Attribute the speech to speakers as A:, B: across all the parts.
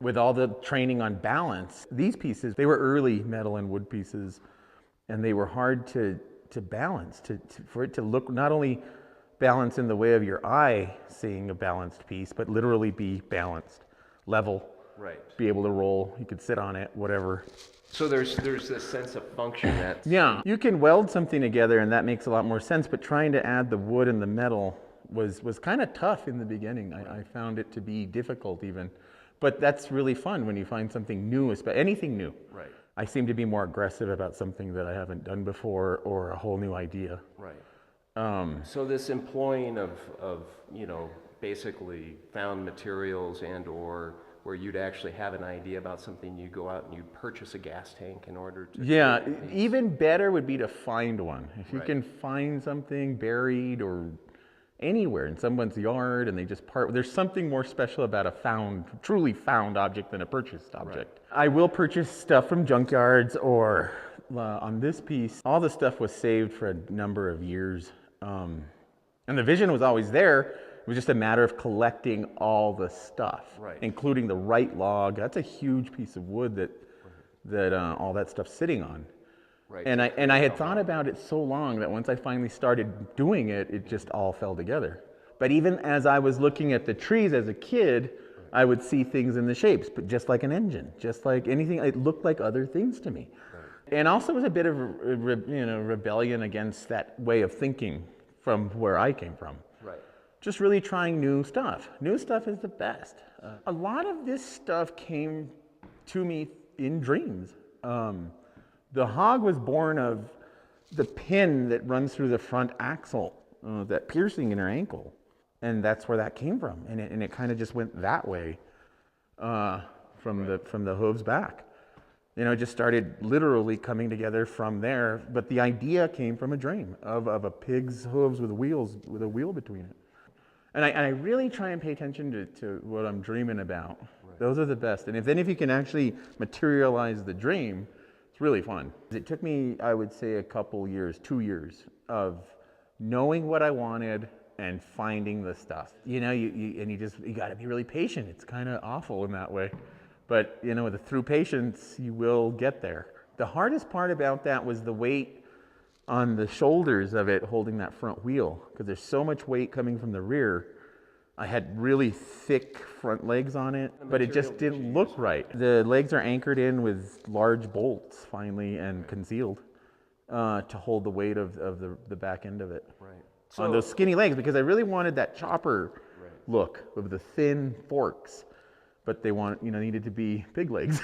A: with all the training on balance, these pieces, they were early metal and wood pieces, and they were hard to balance, for it to look not only balance in the way of your eye seeing a balanced piece, but literally be balanced, level,
B: Right.
A: be able to roll, you could sit on it, whatever.
B: So there's this sense of function that's...
A: Yeah, you can weld something together and that makes a lot more sense, but trying to add the wood and the metal was kind of tough in the beginning. I found it to be difficult even. But that's really fun when you find something new, anything new.
B: Right.
A: I seem to be more aggressive about something that I haven't done before or a whole new idea.
B: Right. So this employing of basically found materials and or where you'd actually have an idea about something, you go out and you purchase a gas tank in order to...
A: Yeah, even better would be to find one. If you
B: Right.
A: can find something buried or anywhere in someone's yard and they just there's something more special about a truly found object than a purchased object. Right. I will purchase stuff from junkyards or on this piece, all the stuff was saved for a number of years. And the vision was always there. It was just a matter of collecting all the stuff,
B: right.
A: including the right log. That's a huge piece of wood that all that stuff's sitting on.
B: Right.
A: And I had thought about it so long that once I finally started doing it, it just all fell together. But even as I was looking at the trees as a kid, I would see things in the shapes, but just like an engine, just like anything, it looked like other things to me. Right. And also it was a bit of rebellion against that way of thinking from where I came from.
B: Right.
A: Just really trying new stuff. New stuff is the best. A lot of this stuff came to me in dreams. The hog was born of the pin that runs through the front axle, that piercing in her ankle. And that's where that came from. And it kind of just went that way from the hooves back. It just started literally coming together from there. But the idea came from a dream of a pig's hooves with a wheel between it. And I really try and pay attention to what I'm dreaming about. Right. Those are the best. And if you can actually materialize the dream, it's really fun. It took me, I would say, a couple years, 2 years of knowing what I wanted and finding the stuff. You got to be really patient. It's kind of awful in that way. But, through patience, you will get there. The hardest part about that was the weight on the shoulders of it holding that front wheel, because there's so much weight coming from the rear. I had really thick front legs on it, but it just didn't look right. The legs are anchored in with large bolts, finally, and concealed to hold the weight of the back end of it.
B: Right.
A: On those skinny legs, because I really wanted that chopper look of the thin forks, but they needed to be pig legs,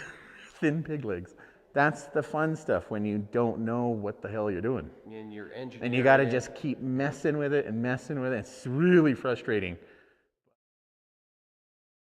A: thin pig legs. That's the fun stuff when you don't know what the hell you're doing.
B: And you're engineering.
A: And you got to just keep messing with it and messing with it. It's really frustrating.